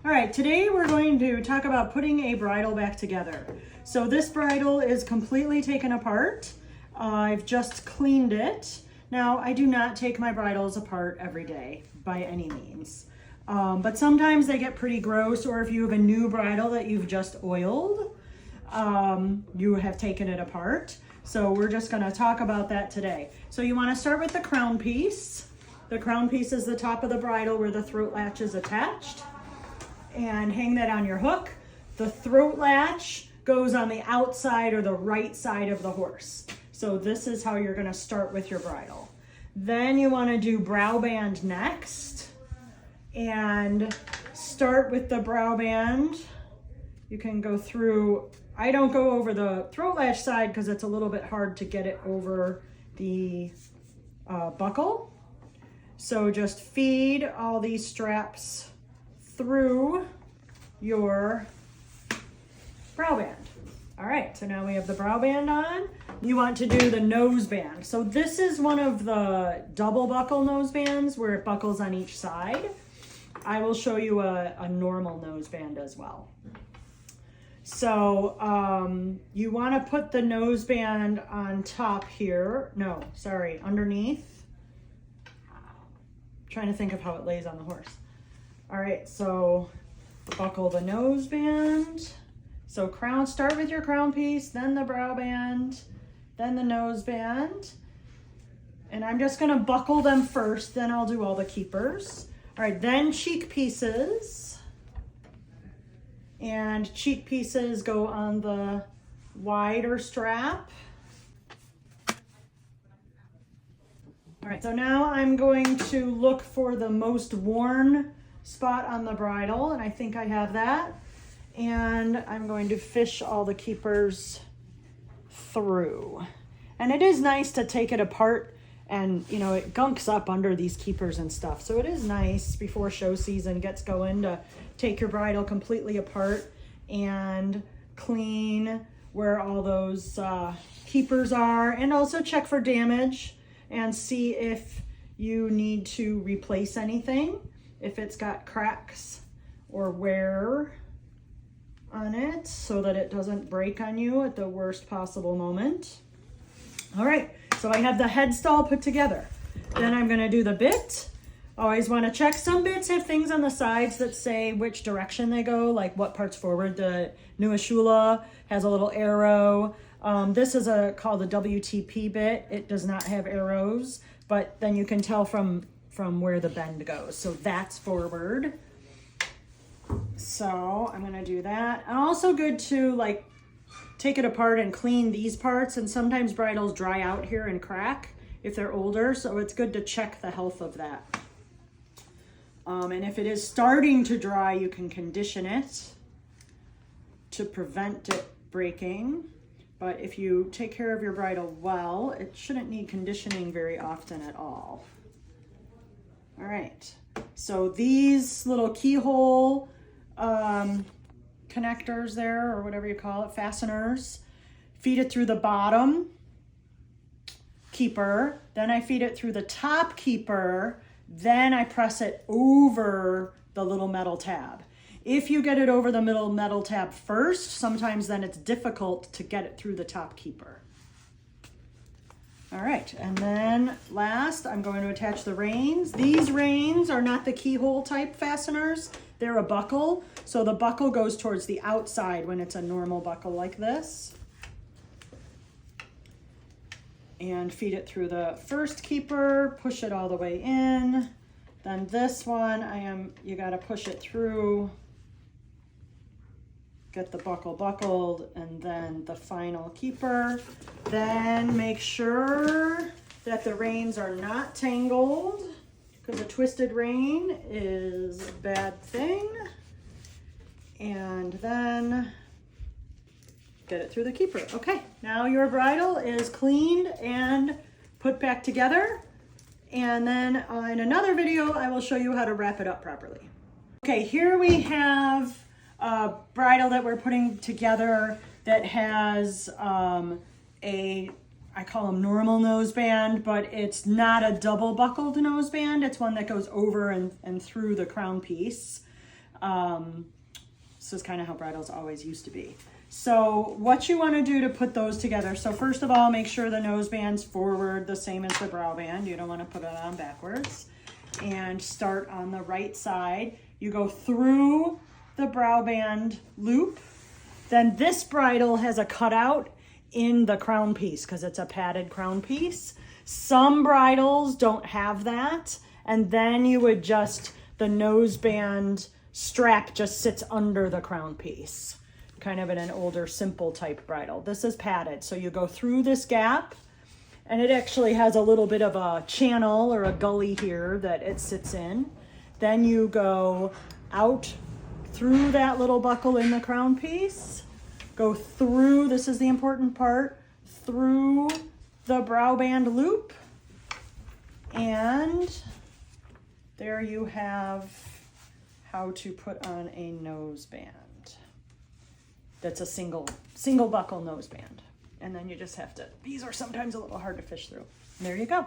All right, today we're going to talk about putting a bridle back together. So this bridle is completely taken apart. I've just cleaned it. Now, I do not take my bridles apart every day by any means. But sometimes they get pretty gross, or if you have a new bridle that you've just oiled, you have taken it apart. So we're just gonna talk about that today. So you wanna start with the crown piece. The crown piece is the top of the bridle where the throat latch is attached. And hang that on your hook. The throat latch goes on the outside or the right side of the horse. So this is how you're gonna start with your bridle. Then you wanna do brow band next. And start with the brow band. You can go through, I don't go over the throat latch side because it's a little bit hard to get it over the buckle. So just feed all these straps through your brow band. All right, so now we have the brow band on. You want to do the noseband. So this is one of the double buckle nosebands where it buckles on each side. I will show you a normal noseband as well. So you want to put the noseband on top here. No, sorry, underneath. I'm trying to think of how it lays on the horse. All right, so buckle the noseband. So crown, start with your crown piece, then the brow band, then the noseband. And I'm just gonna buckle them first, then I'll do all the keepers. All right, then cheek pieces. And cheek pieces go on the wider strap. All right, so now I'm going to look for the most worn spot on the bridle, and I think I have that. And I'm going to fish all the keepers through. And it is nice to take it apart, and you know, it gunks up under these keepers and stuff. So it is nice before show season gets going to take your bridle completely apart and clean where all those keepers are, and also check for damage and see if you need to replace anything. If it's got cracks or wear on it so that it doesn't break on you at the worst possible moment. All right, so I have the head stall put together. Then I'm gonna do the bit. Always wanna check. Some bits have things on the sides that say which direction they go, like what part's forward. The Nuashula has a little arrow. This is called a WTP bit. It does not have arrows, but then you can tell from where the bend goes. So that's forward. So I'm gonna do that. And also good to like take it apart and clean these parts. And sometimes bridles dry out here and crack if they're older. So it's good to check the health of that. And if it is starting to dry, you can condition it to prevent it breaking. But if you take care of your bridle well, it shouldn't need conditioning very often at all. All right, so these little keyhole connectors there, or whatever you call it, fasteners, feed it through the bottom keeper, then I feed it through the top keeper, then I press it over the little metal tab. If you get it over the middle metal tab first, sometimes then it's difficult to get it through the top keeper. All right, and then last, I'm going to attach the reins. These reins are not the keyhole type fasteners. They're a buckle. So the buckle goes towards the outside when it's a normal buckle like this. And feed it through the first keeper, push it all the way in. Then this one, you gotta push it through, get the buckle buckled, and then the final keeper. Then make sure that the reins are not tangled, because a twisted rein is a bad thing. And then get it through the keeper. Okay, now your bridle is cleaned and put back together. And then in another video, I will show you how to wrap it up properly. Okay, here we have a bridle that we're putting together that has I call them normal noseband, but it's not a double buckled noseband. It's one that goes over and through the crown piece. This is kind of how bridles always used to be. So what you want to do to put those together, so first of all, make sure the noseband's forward the same as the brow band. You don't want to put it on backwards. And start on the right side. You go through the brow band loop. Then this bridle has a cutout in the crown piece because it's a padded crown piece. Some bridles don't have that. And then you would just, the noseband strap just sits under the crown piece. Kind of in an older, simple type bridle. This is padded, so you go through this gap, and it actually has a little bit of a channel or a gully here that it sits in. Then you go out through that little buckle in the crown piece, go through, this is the important part, through the brow band loop, and there you have how to put on a noseband. That's a single buckle noseband. And then you just have to, these are sometimes a little hard to fish through. And there you go.